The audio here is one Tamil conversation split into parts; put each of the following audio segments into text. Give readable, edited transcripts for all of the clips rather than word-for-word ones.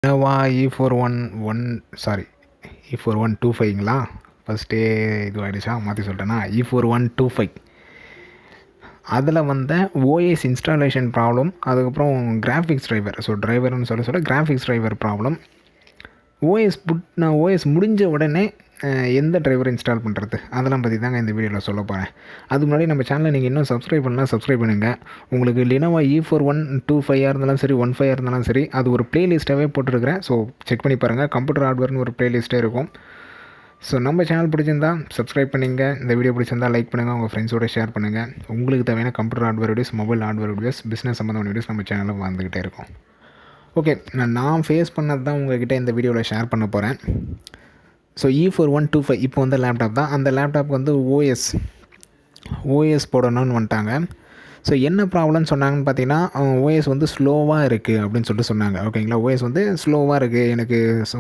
Lenovo e41-25ங்களா ஃபஸ்ட்டே இதுவாகிடுச்சா மாற்றி சொல்லிட்டேன்னா e41-25 அதில் வந்த ஓஎஸ் இன்ஸ்டாலேஷன் ப்ராப்ளம், அதுக்கப்புறம் கிராஃபிக்ஸ் டிரைவர். ஸோ டிரைவர்னு சொல்ல கிராஃபிக்ஸ் டிரைவர் ப்ராப்ளம். ஓஎஸ் முடிஞ்ச உடனே எந்த டிரைவர் இன்ஸ்டால் பண்ணுறது அதெல்லாம் பற்றி தாங்க இந்த வீடியோவில் சொல்ல போகிறேன். அதுக்கு முன்னாடி நம்ம சேனலை நீங்கள் இன்னும் சப்ஸ்கிரைப் பண்ணலாம், சப்ஸ்கிரைப் பண்ணுங்கள். உங்களுக்கு Lenovo e41-25 இருந்தாலும் சரி, 15 இருந்தாலும் சரி, அது ஒரு ப்ளேலிஸ்ட்டாகவே போட்டுருக்கிறேன். ஸோ செக் பண்ணி பாருங்கள். கம்ப்யூட்டர் ஹார்ட்வேர்னு ஒரு ப்ளேலிஸ்ட்டே இருக்கும். ஸோ நம்ம சேனல் பிடிச்சிருந்தா சப்ஸ்கிரைப் பண்ணிங்க. இந்த வீடியோ பிடிச்சிருந்தா லைக் பண்ணுங்கள், உங்கள் ஃப்ரெண்ட்ஸோட ஷேர் பண்ணுங்கள். உங்களுக்கு தேவையான computer hardware videos, mobile hardware videos, business சம்மந்தமான வீடியோஸ் நம்ம சேனலில் வந்துக்கிட்டே இருக்கும். ஓகே, நான் ஃபேஸ் பண்ணது தான் உங்கள்கிட்ட இந்த வீடியோவில் ஷேர் பண்ண போகிறேன். ஸோ e41-25 இப்போ வந்த லேப்டாப் தான். அந்த லேப்டாப் வந்து ஓஎஸ் போடணும்னு வந்துட்டாங்க. ஸோ என்ன ப்ராப்ளம்னு சொன்னாங்கன்னு பார்த்தீங்கன்னா, ஓஎஸ் வந்து ஸ்லோவாக இருக்குது அப்படின்னு சொல்லிட்டு சொன்னாங்க. ஓகேங்களா, ஓஎஸ் வந்து ஸ்லோவாக இருக்குது எனக்கு. ஸோ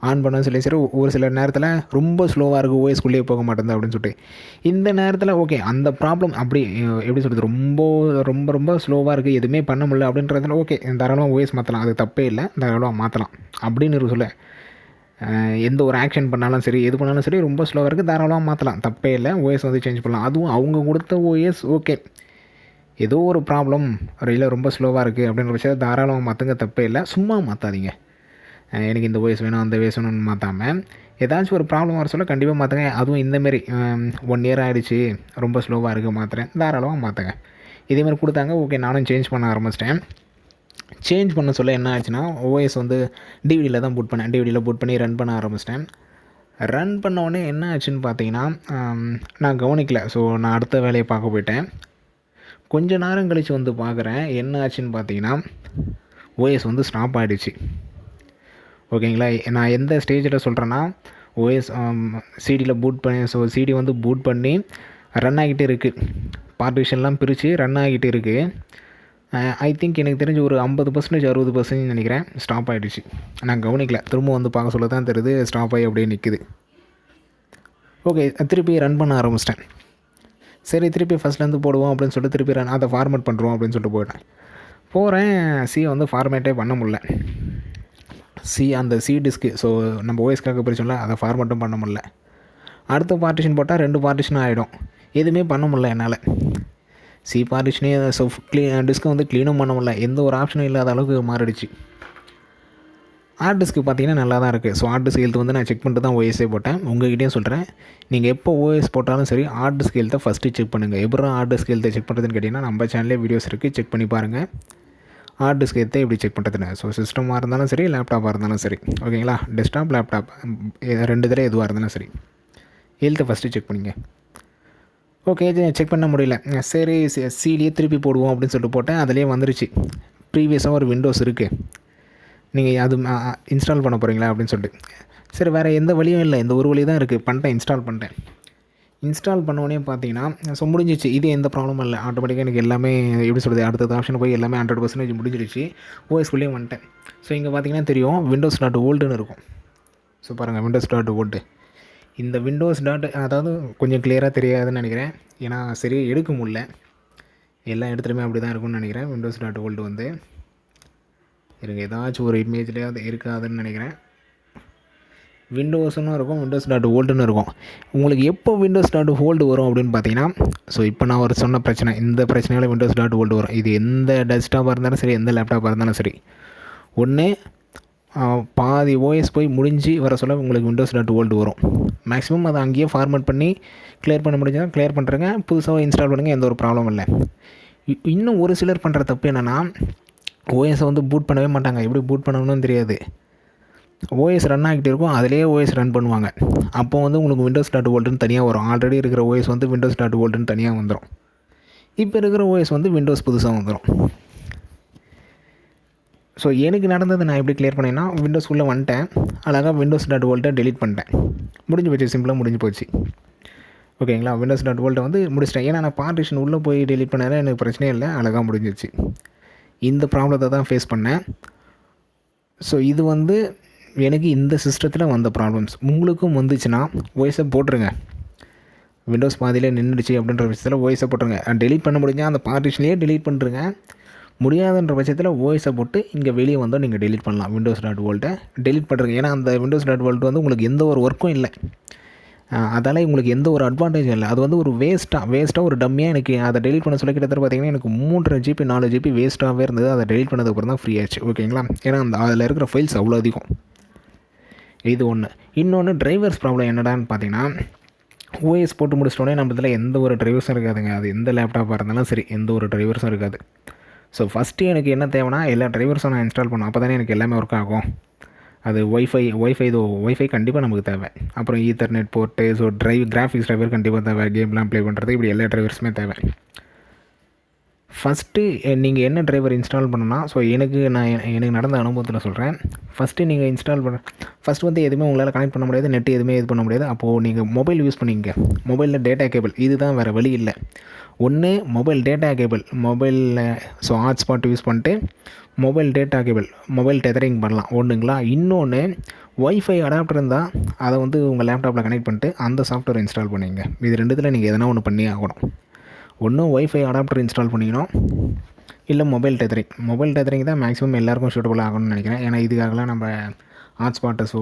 ஆன் பண்ண சொல்லி சரி, ஒரு சில நேரத்தில் ரொம்ப ஸ்லோவாக இருக்குது, ஓஎஸ்குள்ளேயே போக மாட்டேங்குது அப்படின்னு சொல்லிட்டு. இந்த நேரத்தில் ஓகே, அந்த ப்ராப்ளம் அப்படி எப்படி சொல்கிறது, ரொம்ப ரொம்ப ஸ்லோவாக இருக்குது, எதுவுமே பண்ண முடியல அப்படின்றதுல ஓகே, தாராளமாக ஓஎஸ் மாற்றலாம், அது தப்பே இல்லை, தாராளமாக மாற்றலாம் அப்படின்னு சொல்ல. எந்த ஒரு ஆக்ஷன் பண்ணாலும் சரி, எது பண்ணாலும் சரி, ரொம்ப ஸ்லோவாக இருக்குது, தாராளமாக மாற்றலாம், தப்பே இல்லை, ஓஎஸ் வந்து சேஞ்ச் பண்ணலாம். அதுவும் அவங்க கொடுத்த ஓஎஸ் ஓகே, ஏதோ ஒரு ப்ராப்ளம் இல்லை ரொம்ப ஸ்லோவாக இருக்குது அப்படின்ற விஷயத்தை தாராளமாக மாற்றுங்க, தப்பே இல்லை. சும்மா மாற்றாதீங்க. எனக்கு இந்த ஓஎஸ் வேணும், அந்த ஓஎஸ் வேணும்னு மாற்றாமல் ஏதாச்சும் ஒரு ப்ராப்ளம் வர சொல்ல கண்டிப்பாக மாற்றுங்க. அதுவும் இந்தமாரி 1 இயர் ஆகிடுச்சு, ரொம்ப ஸ்லோவாக இருக்குது, மாற்றுறேன், தாராளமாக மாற்றுங்க. இதேமாதிரி கொடுத்தாங்க. ஓகே, நானும் சேஞ்ச் பண்ண ஆரம்பிச்சிட்டேன். சேஞ்ச் பண்ண சொல்ல என்ன ஆச்சுன்னா, ஓஎஸ் வந்து டிவிடியில் தான் பூட் பண்ணேன். டிவிடியில் பூட் பண்ணி ரன் பண்ண ஆரம்பிச்சிட்டேன். ரன் பண்ணோடனே என்ன ஆச்சுன்னு பார்த்தீங்கன்னா, நான் கவனிக்கல. ஸோ நான் அடுத்த வேலையை பார்க்க போயிட்டேன். கொஞ்ச நேரம் கழித்து வந்து பார்க்குறேன், என்ன ஆச்சுன்னு பார்த்தீங்கன்னா, ஓஎஸ் வந்து ஸ்டாப் ஆகிடுச்சு. ஓகேங்களா, நான் எந்த ஸ்டேஜில் சொல்கிறேன்னா, ஓஎஸ் சிடியில் பூட் பண்ணி, ஸோ சிடி வந்து பூட் பண்ணி ரன் ஆகிட்டே இருக்குது, பார்ட்டிஷன்லாம் பிரித்து ரன் ஆகிட்டே இருக்குது. ஐ திங்க் எனக்கு தெரிஞ்சு ஒரு 50% 60% நினைக்கிறேன், ஸ்டாப் ஆகிடுச்சு. நான் கவனிக்கல. திரும்ப வந்து பார்க்க சொல்ல தான் தெரியுது ஸ்டாப் ஆகி அப்படியே நிற்குது. ஓகே, திருப்பி ரன் பண்ண ஆரம்பிச்சிட்டேன். சரி, திருப்பி ஃபஸ்ட்லேருந்து போடுவோம் அப்படின்னு சொல்லிட்டு திருப்பி அதை ஃபார்மேட் பண்ணுறோம் அப்படின்னு சொல்லிட்டு போகிறேன். சி வந்து ஃபார்மேட்டே பண்ண முடியல. அந்த சி டிஸ்க்கு, ஸோ நம்ம ஓஎஸ்க்காக பிரிச்சோம்ல, அதை ஃபார்மேட்டும் பண்ண முடியல. அடுத்த பார்ட்டிஷன் போட்டால் 2 பார்ட்டிஷனும் ஆகிடும். எதுவுமே பண்ண முடியல என்னால். சி பார்ட்டிஷனே ஸோ டிஸ்க்கை வந்து க்ளீனும் பண்ண முடியல. எந்த ஒரு ஆப்ஷனும் இல்லாத அளவுக்கு மாறிடுச்சு. ஹார்ட் டிஸ்க்கு பார்த்தீங்கன்னா நல்லா தான் இருக்குது. ஸோ ஹார்ட் டிஸ்க் ஹெல்த் வந்து நான் செக் பண்ணிட்டு தான் ஓஎஸ்ஸே போட்டேன். உங்கள்கிட்டையும் சொல்கிறேன், நீங்கள் எப்போ ஓஎஸ் போட்டாலும் சரி, ஹார்ட் டிஸ்க் ஹெல்த்தை ஃபஸ்ட்டு செக் பண்ணுங்கள். எப்பறம் ஹார்ட் டிஸ்க் ஹெல்த்தை செக் பண்ணுறதுன்னு கேட்டிங்கன்னா, நம்ம சேனலே வீடியோஸ் இருக்குது, செக் பண்ணி பாருங்கள். ஹார்ட் டிஸ்க் ஹெல்த்தை எப்படி செக் பண்ணுறதுன்னு. ஸோ சிஸ்டமாக இருந்தாலும் சரி, லேப்டாப்பாக இருந்தாலும் சரி, ஓகேங்களா, டெஸ்க்டாப், லேப்டாப் 2 இதில் எதுவாக இருந்தாலும் சரி, ஹெல்த்தை ஃபஸ்ட்டு செக் பண்ணிங்க. ஓகே, செக் பண்ண முடியல. சரி, சிடியே திருப்பி போடுவோம் அப்படின்னு சொல்லிட்டு போட்டேன். அதிலே வந்துருச்சு, ப்ரீவியஸாக ஒரு விண்டோஸ் இருக்குது, நீங்கள் அது இன்ஸ்டால் பண்ண போகிறீங்களா அப்படின்னு சொல்லிட்டு. சரி, வேறு எந்த வழியும் இல்லை, இந்த ஒரு வழி தான் இருக்குது. இன்ஸ்டால் பண்ணிட்டேன். இன்ஸ்டால் பண்ணோடனே பார்த்தீங்கன்னா, ஸோ முடிஞ்சிச்சு. இது எந்த ப்ராப்ளமும் இல்லை. ஆட்டோமேட்டிக்காக எனக்கு எல்லாமே எப்படி சொல்கிறது, அடுத்தது ஆப்ஷன் போய் எல்லாமே 100% முடிஞ்சிடுச்சு. ஓஎஸ்குள்ளேயே வந்துட்டேன். ஸோ இங்கே பார்த்தீங்கன்னா தெரியும், Windows.oldன்னு இருக்கும். ஸோ பாருங்கள், Windows.old. இந்த Windows. அதாவது கொஞ்சம் கிளியராக தெரியாதுன்னு நினைக்கிறேன், ஏன்னா சரி எடுக்க முடியல. எல்லா இடத்துலையுமே அப்படி தான் இருக்கும்னு நினைக்கிறேன். Windows.old வந்து எனக்கு ஏதாச்சும் ஒரு இமேஜ்லேயே அது இருக்காதுன்னு நினைக்கிறேன். விண்டோஸ்ன்னு இருக்கும், Windows.oldன்னு இருக்கும். உங்களுக்கு எப்போ Windows.old வரும் அப்படின்னு பார்த்தீங்கன்னா, ஸோ இப்போ நான் ஒரு சொன்ன பிரச்சனை, இந்த பிரச்சனையில் Windows.old வரும். இது எந்த டெஸ்க்டாப்பாக இருந்தாலும் சரி, எந்த லேப்டாப்பாக இருந்தாலும் சரி, ஒன்று பாதி ஓஎஸ் போய் முடிஞ்சு வர சொல்ல உங்களுக்கு Windows.old வரும். மேக்ஸிமம் அதை அங்கேயே ஃபார்மேட் பண்ணி கிளியர் பண்ண முடிஞ்சால் கிளியர் பண்ணுறேங்க, புதுசாக இன்ஸ்டால் பண்ணுங்கள், எந்த ஒரு ப்ராப்ளம் இல்லை. இன்னும் ஒரு சிலர் பண்ணுற தப்பு என்னென்னா, ஓஎஸை வந்து பூட் பண்ணவே மாட்டாங்க. எப்படி பூட் பண்ணணும்னு தெரியாது. ஓஎஸ் ரன் ஆகிட்டே இருக்கும், அதிலே ஓஎஸ் ரன் பண்ணுவாங்க. அப்போ வந்து உங்களுக்கு Windows.oldன்னு தனியாக வரும். ஆல்ரெடி இருக்கிற ஓஎஸ் வந்து Windows.oldன்னு தனியாக வந்துடும். இப்போ இருக்கிற ஓஎஸ் வந்து விண்டோஸ் புதுசாக வந்துடும். ஸோ எனக்கு நடந்தது நான் எப்படி கிளியர் பண்ணேன்னா, விண்டோஸ்குள்ளே வந்துட்டேன், அழகாக Windows.oldை டெலிட் பண்ணிட்டேன். முடிஞ்சு போச்சு, சிம்பிளாக முடிஞ்சு போச்சு. ஓகேங்களா, Windows.oldை வந்து முடிச்சிட்டேன். ஏன்னா நான் பார்ட்டிஷன் உள்ளே போய் டெலிட் பண்ணாலும் எனக்கு பிரச்சனையே இல்லை, அழகாக முடிஞ்சிச்சு. இந்த ப்ராப்ளத்தை தான் ஃபேஸ் பண்ணேன். ஸோ இது வந்து எனக்கு இந்த சிஸ்டத்தில் வந்த ப்ராப்ளம்ஸ். உங்களுக்கும் வந்துச்சுன்னா ஓஎஸை போட்டுருங்க. விண்டோஸ் பாதியில் நின்றுடுச்சு அப்படின்ற விஷயத்தில் ஓஎஸை போட்டுருங்க. டெலிட் பண்ண முடிஞ்சால் அந்த பார்ட்டிஷன்லேயே டெலிட் பண்ணுறங்க. முடியாதுன்ற பட்சத்தில் ஓஎஸை போட்டு இங்கே வெளியே வந்தால் நீங்கள் டெலிட் பண்ணலாம். windows.volt டெலிட் பண்ணுறதுக்கு. ஏன்னா அந்த windows.volt வந்து உங்களுக்கு எந்த ஒரு ஒர்க்கும் இல்லை. அதால் உங்களுக்கு எந்த ஒரு அட்வான்டேஜும் இல்லை. அது வந்து ஒரு வேஸ்ட்டாக ஒரு டம்மியாக எனக்கு அதை டெலிட் பண்ண சொல்ல கிட்டத்தட்ட பார்த்தீங்கன்னா எனக்கு 3 GB 4 GB வேஸ்ட்டாகவே இருந்தது. அதை டெலிட் பண்ணதுக்கப்புறம் தான் ஃப்ரீ ஆச்சு. ஓகேங்களா? ஏன்னா அதில் இருக்கிற ஃபைல்ஸ் அவ்வளோ அதிகம். இது ஒன்று. இன்னொன்று டிரைவர்ஸ் ப்ராப்ளம் என்னடான்னு பார்த்தீங்கன்னா, ஓஎஸ் போட்டு முடிச்சிட்டோடனே நம்மளதில் எந்த ஒரு டிரைவர்ஸும் இருக்காதுங்க. அது எந்த லேப்டாப்பாக இருந்தாலும் சரி, எந்த ஒரு டிரைவர்ஸும் இருக்காது. ஸோ ஃபஸ்ட்டு எனக்கு என்ன தேவைன்னா, எல்லா டிரைவர்ஸும் நான் இன்ஸ்டால் பண்ணணும். அப்போ தானே எனக்கு எல்லாமே ஒர்க் ஆகும். அது ஒய்ஃபை கண்டிப்பாக நமக்கு தேவை. அப்புறம் ethernet port, so graphics driver கண்டிப்பாக தேவை. கேம்லாம் ப்ளே பண்ணுறது இப்படி எல்லா டிரைவர்ஸுமே தேவை. ஃபஸ்ட்டு நீங்கள் என்ன டிரைவர் இன்ஸ்டால் பண்ணணும்னா, ஸோ எனக்கு நடந்த அனுபவத்தில் சொல்கிறேன். ஃபஸ்ட்டு நீங்கள் இன்ஸ்டால் ஃபஸ்ட்டு வந்து எதுவுமே உங்களால் கனெக்ட் பண்ண முடியாது, நெட்டு எதுவுமே இது பண்ண முடியாது. அப்போது நீங்கள் மொபைல் யூஸ் பண்ணிங்க. மொபைலில் டேட்டா கேபிள் இதுதான், வேறு வழி இல்லை. ஒன்று மொபைல் டேட்டா கேபிள், மொபைலில் ஸோ ஹாட்ஸ்பாட் யூஸ் பண்ணிட்டு mobile data cable, mobile tethering பண்ணலாம் ஒன்றுங்களா. இன்னொன்று ஒய்ஃபை அடாப்டர் இருந்தால் அதை வந்து உங்கள் லேப்டாப்பில் கனெக்ட் பண்ணிட்டு அந்த சாஃப்ட்வேர் இன்ஸ்டால் பண்ணிங்க. இது ரெண்டுத்தில் நீங்கள் எதனா ஒன்று பண்ணி ஆகணும். ஒன்று ஒய்ஃபை அடாப்டர் இன்ஸ்டால் பண்ணிக்கணும், இல்லை மொபைல் டெதரிங் தான் மேக்ஸிமம் எல்லாேருக்கும் சூட்டபுள் ஆகணும்னு நினைக்கிறேன். ஏன்னா இதுக்காகலாம் நம்ம ஹாட்ஸ்பாட்டை ஸோ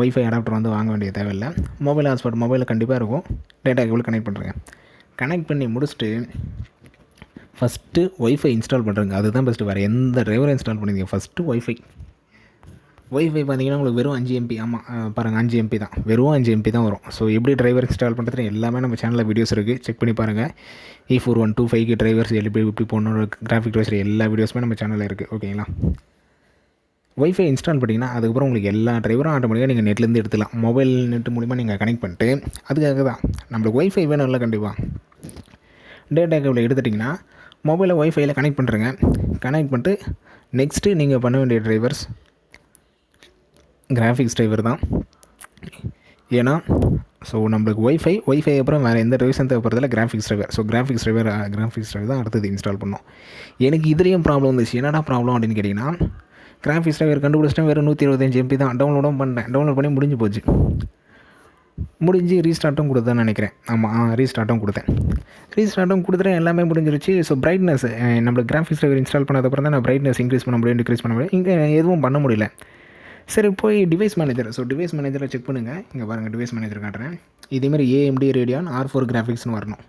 ஒய்ஃபை அடாப்டர் வந்து வாங்க வேண்டிய தேவையில்லை. மொபைல் ஹாட்ஸ்பாட் மொபைலில் கண்டிப்பாக இருக்கும். டேட்டா கேபிள் கனெக்ட் பண்ணுறேங்க. கனெக்ட் பண்ணி முடிச்சுட்டு ஃபஸ்ட்டு ஒய்ஃபை இன்ஸ்டால் பண்ணுறேங்க. அதுதான் பெஸ்ட்டு. வேறு எந்த டிரைவரை இன்ஸ்டால் பண்ணிங்க. ஃபஸ்ட்டு ஒய்ஃபை பார்த்தீங்கன்னா உங்களுக்கு வெறும் 5 MB. ஆமாம் பாருங்கள், 5 MB தான், வெறும் 5 MB தான் வரும். ஸோ எப்படி டிரைவர் இன்ஸ்டால் பண்ணுறது எல்லாமே நம்ம சேனலில் வீடியோஸ் இருக்குது, செக் பண்ணி பாருங்கள். e41-25 டிரைவர்ஸ் எப்படி போடணும், கிராஃபிக் டிரைவர்ஸ் எல்லா வீடியோஸுமே நம்ம சேனலில் இருக்குது. ஓகேங்களா? ஒய்ஃபை இன்ஸ்டால் பண்ணிங்கன்னா அதுக்கப்புறம் உங்களுக்கு எல்லா டிரைவரும் ஆட்டோமேட்டிக்காக நீங்கள் நெட்லேருந்து எடுத்துக்கலாம். மொபைல் நெட்டு மூலிமா நீங்கள் கனெக்ட் பண்ணிட்டு, அதுக்காக தான் நம்மளுக்கு ஒய்ஃபை வேணும்ல கண்டிப்பாக. டேட்டா கேபிள் எடுத்துட்டிங்கன்னா மொபைலை ஒய்ஃபையில் கனெக்ட் பண்ணுறேங்க. கனெக்ட் பண்ணிட்டு நெக்ஸ்ட்டு நீங்கள் பண்ண வேண்டிய டிரைவர்ஸ் கிராஃபிக்ஸ் டிரைவர் தான். ஏன்னா ஸோ நம்மளுக்கு ஒய்ஃபை அப்புறம் வேறு எந்த டிரைவர்ஸும் தேவைப்படுறதில்ல. கிராஃபிக்ஸ் டிரைவர் தான் அடுத்தது இன்ஸ்டால் பண்ணோம். எனக்கு இதுலேயும் ப்ராப்ளம் வந்துச்சு. என்னடா ப்ராப்ளம் அப்படின்னு கேட்டிங்கன்னா, கிராஃபிக்ஸ் டிரைவர் கண்டுபிடிச்சிட்டேன், வெறும் 125 MB தான். டவுன்லோடும் பண்ணி முடிஞ்சு போச்சு. ரீஸ்டார்ட்டும் கொடுத்தேன்னு நினைக்கிறேன். ஆமாம், ரீஸ்டார்ட்டும் கொடுத்துட்டேன், எல்லாமே முடிஞ்சிருச்சு. ஸோ பிரைட்னஸ் நம்மளுக்கு கிராஃபிக்ஸ் டிரைவர் இன்ஸ்டால் பண்ணதுக்கப்புறம் தான் நான் பிரைட்னஸ் இன்க்ரீஸ் பண்ண முடியும், டிக்ரீஸ் பண்ண முடியும். இங்கே எதுவும் பண்ண முடியல. சரி, போய் டிவைஸ் மேனேஜரை செக் பண்ணுங்கள். இங்கே பாருங்கள், டிவைஸ் மேனேஜர் காட்டுறேன். இதேமாதிரி AMD Radeon R4 கிராஃபிக்ஸ்னு வரணும்.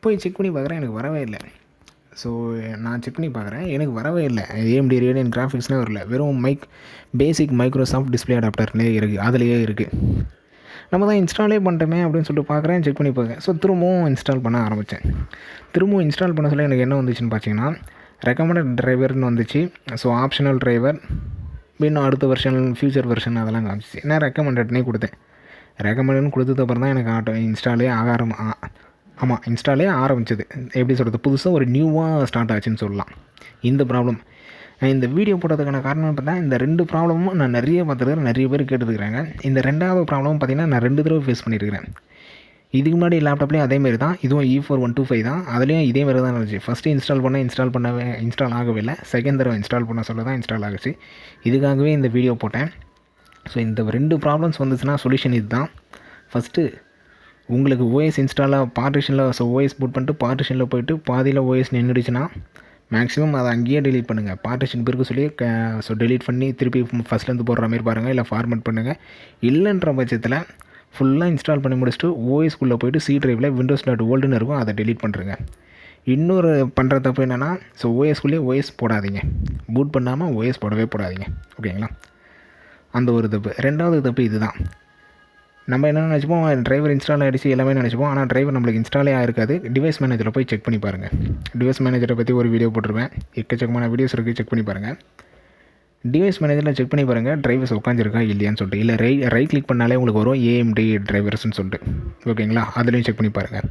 போய் செக் பண்ணி பார்க்குறேன், எனக்கு வரவே இல்லை. ஸோ நான் செக் பண்ணி பார்க்குறேன், எனக்கு வரவே இல்லை. AMD Radeon கிராஃபிக்ஸ்னே வரல. வெறும் பேசிக் மைக்ரோசாஃப்ட் டிஸ்பிளே அடாப்டர்லேயே இருக்குது, அதிலேயே இருக்குது. நம்ம தான் இன்ஸ்டாலே பண்ணிட்டோமே அப்படின்னு சொல்லிட்டு பார்க்குறேன், செக் பண்ணி பார்க்குறேன். ஸோ திரும்பவும் இன்ஸ்டால் பண்ண ஆரம்பித்தேன். இன்ஸ்டால் பண்ண சொல்ல எனக்கு என்ன வந்துச்சுன்னு பார்த்தீங்கன்னா, ரெக்கமெண்டட் டிரைவர்னு வந்துச்சு. ஸோ ஆப்ஷனல் டிரைவர், இன்னும் அடுத்த ஃபியூச்சர் வெர்ஷன் அதெல்லாம் காமிச்சிச்சு. நான் ரெக்கமெண்டட்னே கொடுத்தேன். ரெக்கமெண்டட்னு கொடுத்ததுக்கப்புறம் தான் எனக்கு இன்ஸ்டாலே ஆரம்பிச்சது. எப்படி சொல்கிறது, புதுசாக ஒரு நியூவாக ஸ்டார்ட் ஆச்சுன்னு சொல்லலாம். இந்த ப்ராப்ளம் இந்த வீடியோ போட்டதுக்கான காரணம் பார்த்தா, இந்த 2 ப்ராப்ளமும் நான் நிறைய பார்த்துருக்கேன், நிறைய பேர் கேட்டுருக்குறாங்க. இந்த 2வது ப்ராப்ளம் பார்த்திங்கன்னா நான் 2 தடவை ஃபேஸ் பண்ணியிருக்கிறேன். இதுக்கு முன்னாடி லேப்டாப்லேயும் அதேமாரி தான், இதுவும் e41-25 தான். அதுலேயும் இதேமாரி தான் இருந்துச்சு. ஃபஸ்ட்டு இன்ஸ்டால் ஆகவே இல்லை. செகண்ட் தடவை இன்ஸ்டால் பண்ண சொல்ல தான் இன்ஸ்டால் ஆகுச்சு. இதுக்காகவே இந்த வீடியோ போட்டேன். ஸோ இந்த 2 ப்ராப்ளம்ஸ் வந்துச்சுன்னா சொல்யூஷன் இது தான். ஃபஸ்ட்டு உங்களுக்கு ஓஎஸ் பார்ட்டிஷனில் ஸோ ஓஎஸ் பூட் பண்ணிட்டு பார்ட்டிஷனில் போய்ட்டு பாதியில் ஓஎஸ் நின்றுடுச்சுன்னா மேக்ஸிமம் அதை அங்கேயே டெலீட் பண்ணுங்கள். பார்ட்டிஷன் பிறகு சொல்லி ஸோ டெலீட் பண்ணி திருப்பி ஃபஸ்ட்லேருந்து போடுற மாதிரி பாருங்கள், இல்லை ஃபார்மேட் பண்ணுங்கள். இல்லைன்ற பட்சத்தில் ஃபுல்லாக இன்ஸ்டால் பண்ணி முடிச்சுட்டு ஓஎஸ்குள்ளே போய்ட்டு C டிரைவில் windows.voltனு இருக்கும், அதை டெலீட் பண்ணுறேங்க. இன்னொரு பண்ணுற தப்பு என்னென்னா, ஸோ ஓஎஸ்குள்ளேயே ஓஎஸ் போடாதீங்க, பூட் பண்ணாமல் ஓஎஸ் போடாதீங்க. ஓகேங்களா? அந்த ஒரு தப்பு. 2வது தப்பு இது தான். நம்ம என்ன நினச்சிப்போம், டிரைவர் இன்ஸ்டால் ஆகிடுச்சு எல்லாமே நினச்சிப்போம். ஆனால் டிரைவர் நம்மளுக்கு இன்ஸ்டாலே ஆகிருக்காது. டிவைஸ் மேனேஜரில் போய் செக் பண்ணி பாருங்கள். டிவைஸ் மேனேஜரை பற்றி ஒரு வீடியோ போட்டிருப்பேன், எக்கச்சக்கமான வீடியோஸ் இருக்குது, செக் பண்ணி பாருங்கள். டிவைஸ் மேனேஜரில் செக் பண்ணி பாருங்கள், டிரைவர்ஸ் உட்காந்துருக்கா இல்லையான்னு சொல்லிட்டு. இல்லை ரைட் கிளிக் பண்ணாலே உங்களுக்கு வரும் AMD டிரைவர்ஸ்னு சொல்லிட்டு. ஓகேங்களா? அதுலேயும் செக் பண்ணி பாருங்கள்.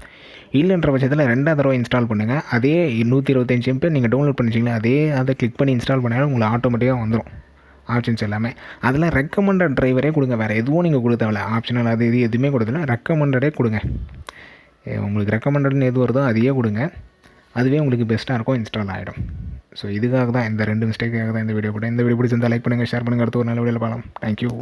இல்லைன்ற பட்சத்தில் 2வது தடவை இன்ஸ்டால் பண்ணுங்கள். அதே 125 MB நீங்கள் டவுன்லோட் பண்ணிச்சிங்களா, அதை கிளிக் பண்ணி இன்ஸ்டால் பண்ணாலும் உங்களுக்கு ஆட்டோமேட்டிக்காக வந்துடும் ஆப்ஷன்ஸ் எல்லாமே. அதில் ரெக்கமெண்டட் டிரைவரே கொடுங்க, வேறு எதுவும் நீங்கள் கொடுத்தவில்ல. ஆப்ஷனல் அது இது எதுவுமே கொடுத்தல, ரெக்கமெண்டடே கொடுங்க. உங்களுக்கு ரெக்கமெண்டட்னு எது வருதோ அதையே கொடுங்க. அதுவே உங்களுக்கு பெஸ்ட்டாக இருக்கும், இன்ஸ்டால் ஆகிடும். ஸோ இதுக்காக தான், இந்த 2 மிஸ்டேக்காக தான் இந்த வீடியோ போட்டேன். இந்த வீடியோ பிடிச்சிருந்தால் லைக் பண்ணுங்கள், ஷேர் பண்ணுங்கள். அடுத்து ஒரு நல்ல வீடியோவில் பார்க்கலாம். தேங்க்யூ.